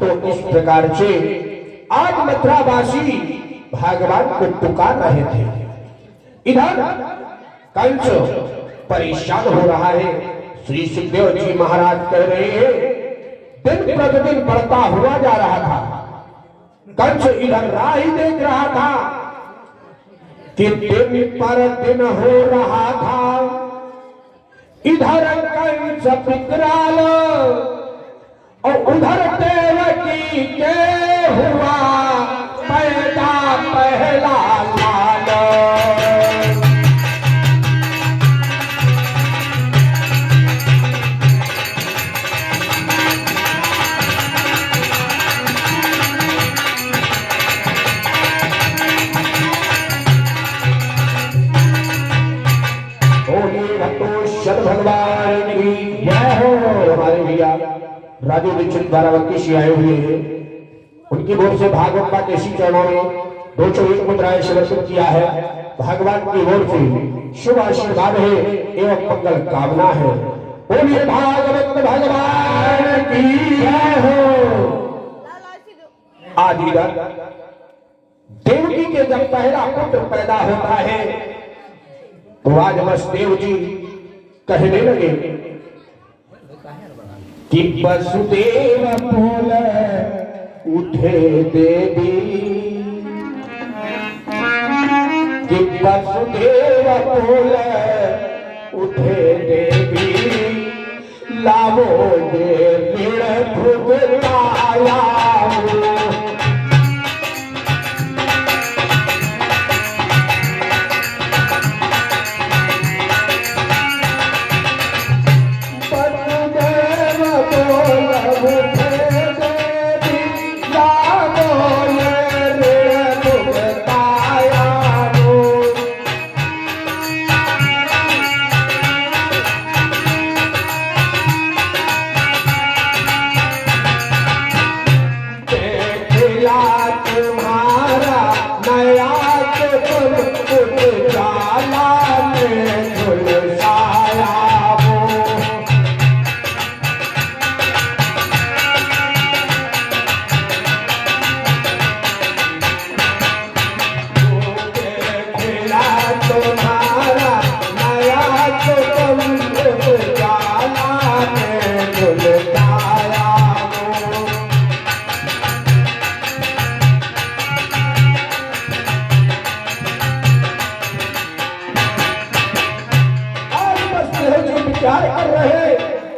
तो इस प्रकार से आज मथुरावासी भगवान को पुकार रहे थे। इधर कंस परेशान हो रहा है। श्री सुखदेव जी महाराज कह रहे हैं दिन प्रतिदिन बढ़ता हुआ जा रहा था। कंस इधर राह ही देख रहा था कि दिन पर दिन हो रहा था। इधर कंस विकराल और उधर देवकी के हुआ पैदा पहला लाल। भगवान की जय हो। हमारे भैया राजू दीक्षित बाराबंकी से आए हुए हैं, उनकी ओर से भागवत का देशी चरणों में 201 मुद्राएं समर्पित किया है। भगवान की ओर से शुभ आशीर्वाद है एवं मंगल कामना है। बोलिए भागवत भगवान की जय हो। आदि देवकी के जब पहला पुत्र पैदा होता है तो आज वसुदेव जी कहने लगे कि वसुदेव बोले उठे देवी, कि वसुदेव बोले उठे देवी, लावो ये ऋण भुगताया।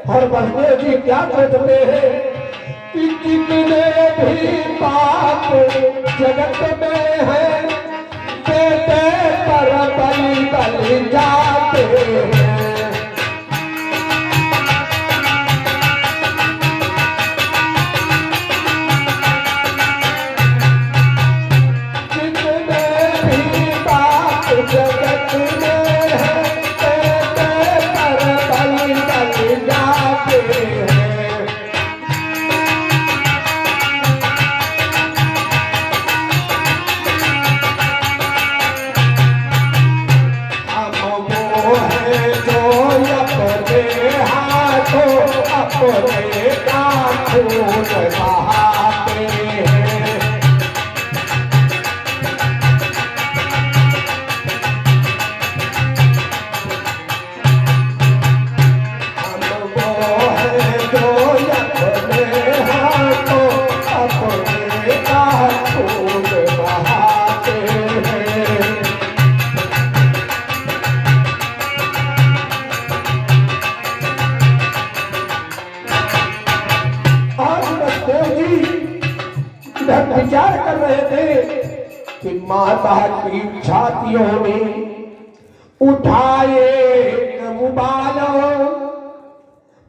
और बलदेव जी क्या कहते हैं कि कितने भी पाप जगत में है, बेटे पर बलि बलि जाते हैं। कितने भी पाप जगत में है, बेटे पर बलि बलि जाते हैं। अपने का खून बहाते हैं। हम वो है जो अपने हाथों अपने का खून बहाते हैं। विचार कर रहे थे कि माता की छातियों में उठाए उबाल,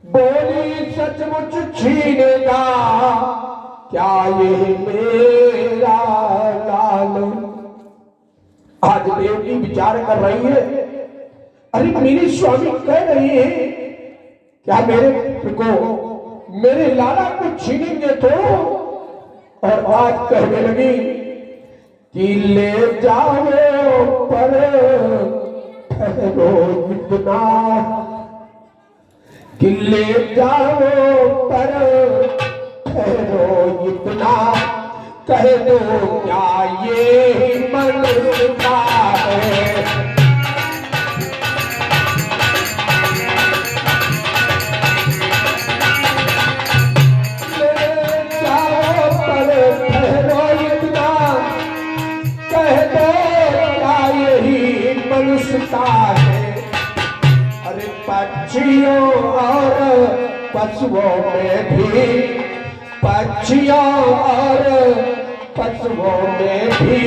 बोली सचमुच छीनेगा क्या ये मेरा लाल। आज देवकी विचार कर रही है, अरे मेरे स्वामी कह रही है क्या मेरे को मेरे लाला को छीनेंगे तो। और आज कहने लगी कि ले जाओ पर ठहरो इतना, कि ले जाओ पर ठहरो इतना, कह दो क्या ये मनुष्यता है। जाओ पर ठहरो इतना, कह दो क्या यही मनुष्यता है। अरे पक्षियों और पशुओं में भी, पक्षियों और पशुओं में भी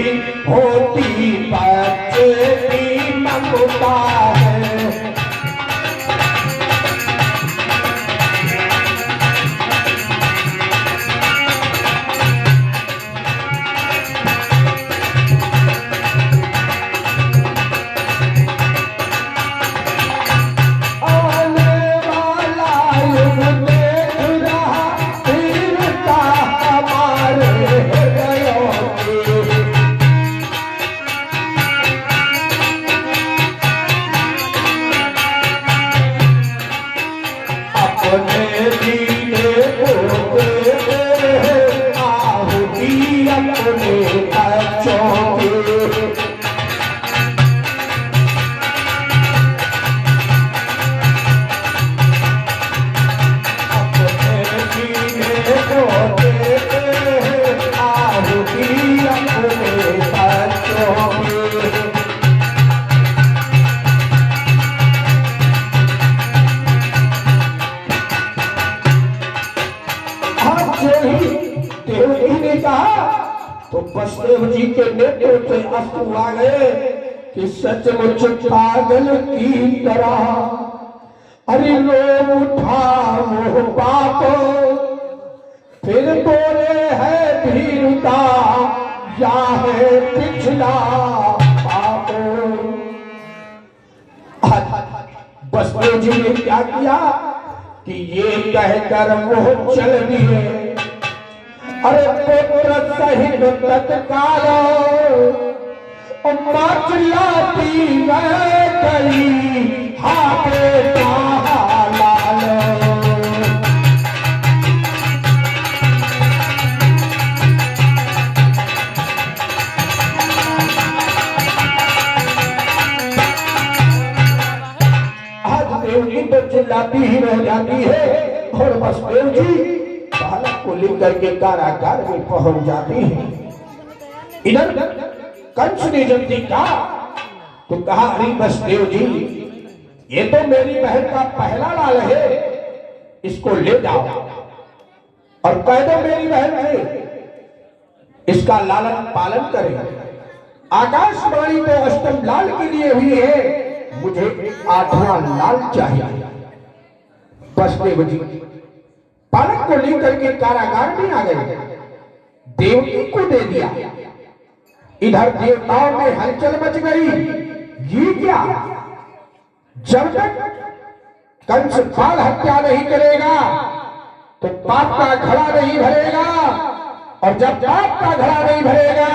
होती बच्चे की ममता है। तो बसदेव जी के नेतृत्व से अश्रु आ गए कि सचमुच पागल की तरह अरे रो उठा वो बाप, फिर बोले है भीरुता या है पिछला पाप। बसदेव जी ने क्या किया कि ये कहकर वो चल दिए। अरे पुत्र सहित तत्काल मां चिल्लाती गई, हाथे लाल। आज देवजी तो चिल्लाती ही रह जाती है और बसदेव जी बालक को लेकर के कारागार में पहुंच जाती है। इधर कंस ने जब देखा तो कहा अरे बसदेव जी, ये तो मेरी बहन का पहला लाल है, इसको ले जाओ और कह दो मेरी बहन से इसका लालन पालन करे। आकाशवाणी तो अष्टम लाल के लिए हुई है, मुझे आठवां लाल चाहिए। बसदेव जी बालक को लेकर के कारागार में आ गए, देवकी को दे दिया। इधर देवताओं में हलचल मच गई, ये क्या? जब तक कंस बाल हत्या नहीं करेगा तो पाप का घड़ा नहीं भरेगा, और जब पाप का घड़ा नहीं भरेगा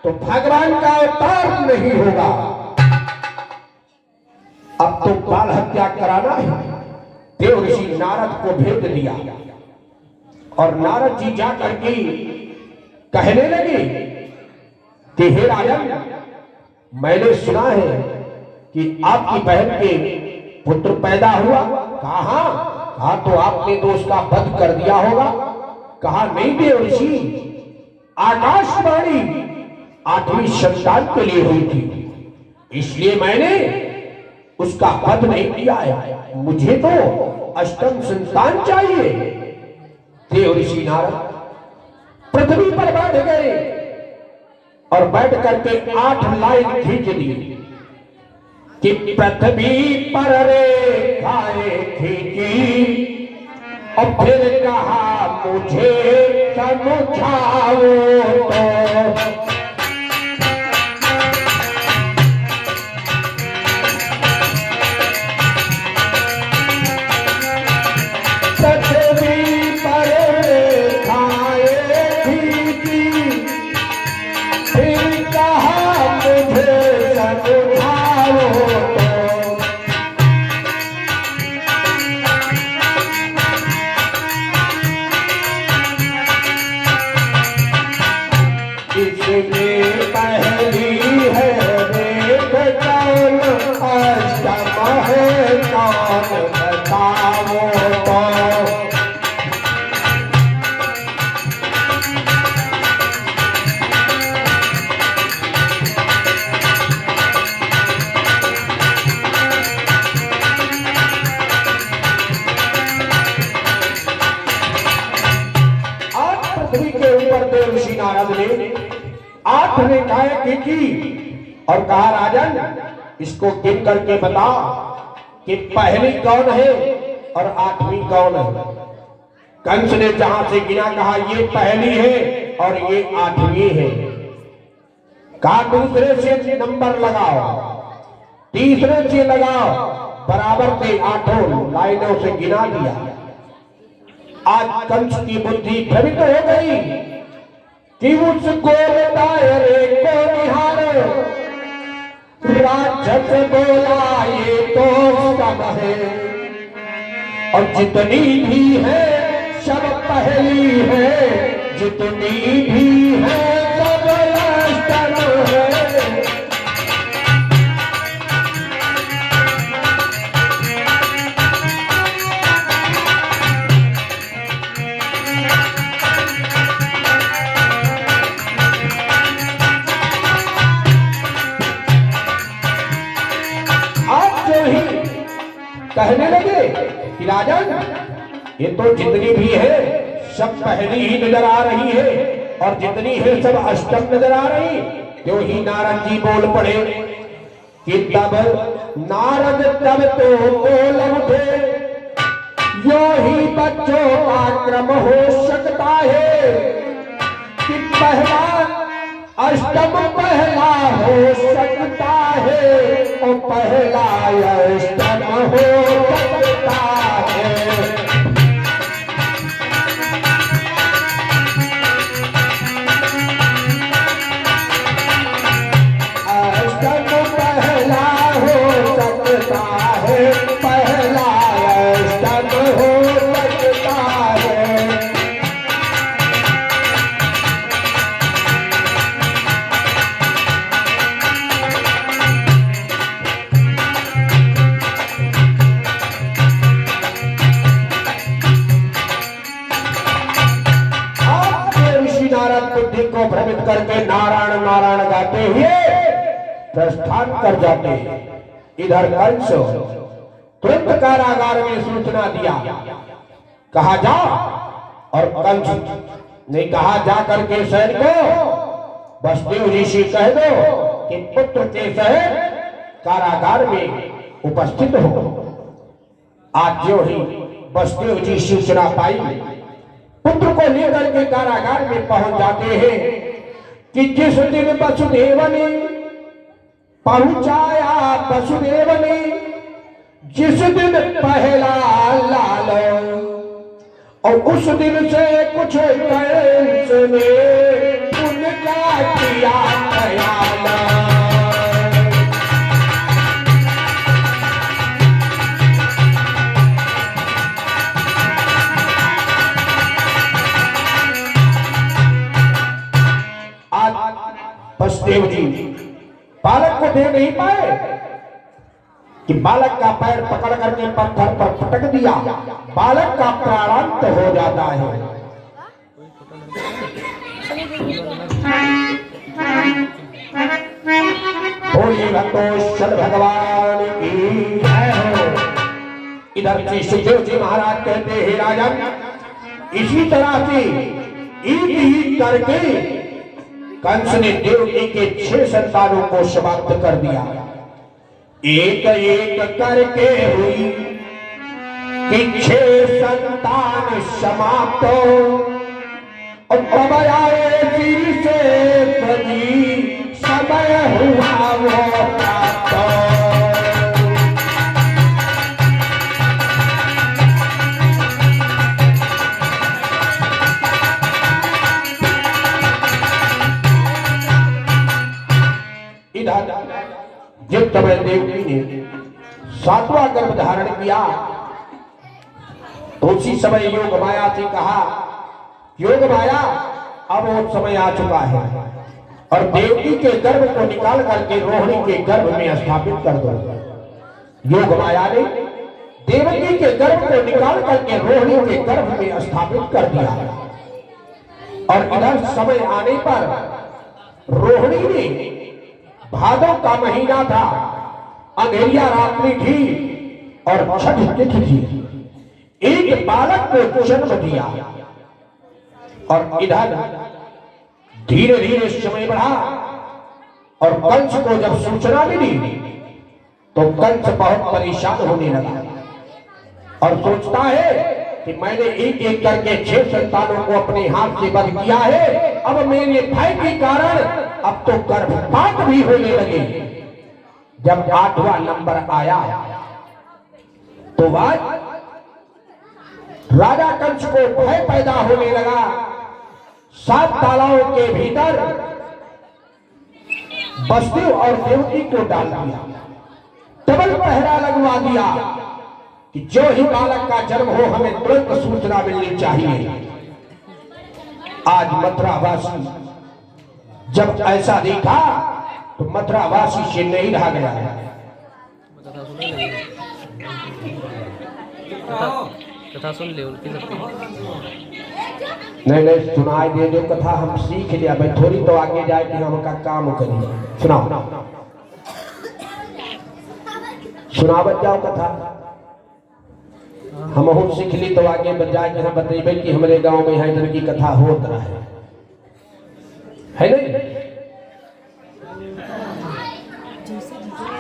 तो भगवान का अवतार नहीं होगा। अब तो बाल हत्या कराना है। देव ऋषि नारद को भेज दिया और नारद जी जाकर के कहने लगे कि हे राजन, मैंने सुना है कि आपकी बहन के पुत्र पैदा हुआ। कहा तो आपने तो उसका वध कर दिया होगा। कहा नहीं देव ऋषि, आकाशवाणी आठवीं संतान के लिए हुई थी, इसलिए मैंने उसका वध नहीं किया है, मुझे तो अष्टम संतान चाहिए। देव ऋषि नारद पृथ्वी पर बैठ गए और बैठ करके 8 लाइन खींच दी कि पृथ्वी पर रेखाएं खींची और फिर कहा मुझे समझाओ तो। 8 रेखाएं खींची और कहा राजन इसको गिन करके बता कि पहली कौन है और 8वीं कौन है। कंस ने जहां से गिना कहा ये पहली है और ये 8वीं है। कहा दूसरे से नंबर लगाओ, तीसरे से लगाओ, बराबर से 8 लाइनों से गिना दिया। आज कंस की बुद्धि भ्रमित हो गई कि उसको दायरे को निहारो। राक्षस बोला ये तो सब है और जितनी भी है सब पहली है, जितनी भी है सब अष्टम है। आप जो ही कहने लगे कि राजन ये तो जितनी भी है सब पहली ही नजर आ रही है और जितनी है सब अष्टम नजर आ रही। क्यों ही नारद जी बोल पड़े कि तब नारद तब तो बोल उठे, यो ही बच्चों का क्रम हो सकता है कि पहला अष्टम पहला हो सकता है और पहला अष्टम हो सकता है। को भ्रमित करके नारायण नारायण गाते हुए प्रस्थान कर जाते हैं। इधर कंस तुरंत कारागार में सूचना दिया, कहा जा। और कंस ने कहा जा करके सैनिकों वसुदेव जी से कह दो कि पुत्र के सहित कारागार में उपस्थित हो। आज जो ही वसुदेव जी सूचना पाई, पुत्र को लेकर के कारागार में पहुंच जाते हैं कि जिस दिन वसुदेव ने पहुंचाया, वसुदेव ने जिस दिन पहला लाल, और उस दिन से कुछ कंस ने उनका किया ख्याल। वसुदेव जी बालक को दे नहीं पाए कि बालक का पैर पकड़ करके पत्थर पर पटक दिया, बालक का प्राणांत हो जाता है। बोलिए भक्तों भगवान की जय हो। इधर से सुखदेव जी महाराज कहते हैं राजन इसी तरह से एक करके कंस ने देवकी के 6 संतानों को समाप्त कर दिया। एक एक करके हुई कि 6 संतान समाप्त, और तब आए फिर से बनी समय हुआ वो प्राप्त। जब समय देवकी ने 7वां गर्भ धारण किया तो उसी समय योग माया से कहा, योग माया अब वो समय आ चुका है और देवकी के गर्भ को निकाल करके रोहिणी के गर्भ में स्थापित कर दो। योग माया ने देवकी के गर्भ को निकाल करके रोहिणी के गर्भ में स्थापित कर दिया। और इधर समय आने पर रोहिणी ने, भादव का महीना था, अंधेरिया रात्रि थी और छठ तिथि थी, एक बालक को जन्म दिया। और इधर धीरे धीरे समय बढ़ा और कंस को जब सूचना मिली तो कंस बहुत परेशान होने लगा और सोचता है कि मैंने एक एक करके 6 संतानों को अपने हाथ से वध किया है, अब मेरे भय के कारण अब तो गर्भपात भी होने लगे। जब 8वां नंबर आया तो राजा कंस को भय पैदा होने लगा। 7 तालाओं के भीतर वसुदेव और देवकी को डाल दिया, डबल पहरा लगवा दिया कि जो ही बालक का जन्म हो हमें तुरंत सूचना मिलनी चाहिए। आज मथुरावासी जब ऐसा देखा तो मथुरावासी से नहीं रहा गया। कथा सुन ले उनकी सबकी। नहीं सुनाई दे जो कथा हम सीख लिया भाई, थोड़ी तो आगे जाए कि हम का काम करिए। सुनाओ सुनावत जाओ कथा, हम सीख ली तो आगे बच जाए कि हम बतेबे कि हमारे गांव में है इधर की कथा हो रहा है नहीं।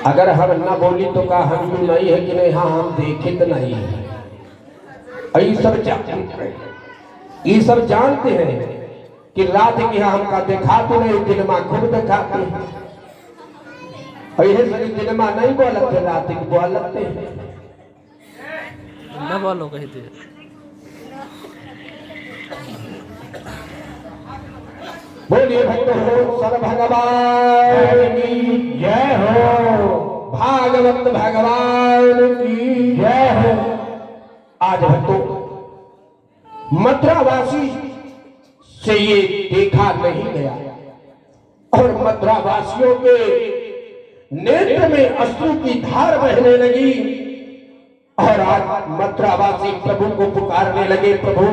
अगर हम ना बोली तो का हम नहीं है कि नहीं, हाँ हम देखे तो नहीं है। ये सब जानते हैं कि रात की हमका दिखाते नहीं, दिनमा खुद दिखाते हैं। दिनमा नहीं बोलते, रात की बोलते हैं। ना बोलो कहीं दे। बोलिए भक्तों सर भगवान की जय हो, भागवत भगवान की जय हो। आज भक्तों मथुरावासी से ये देखा नहीं गया और मथुरावासियों के नेत्र में अश्रु की धार बहने लगी और आज मथुरावासी प्रभु को पुकारने लगे, प्रभु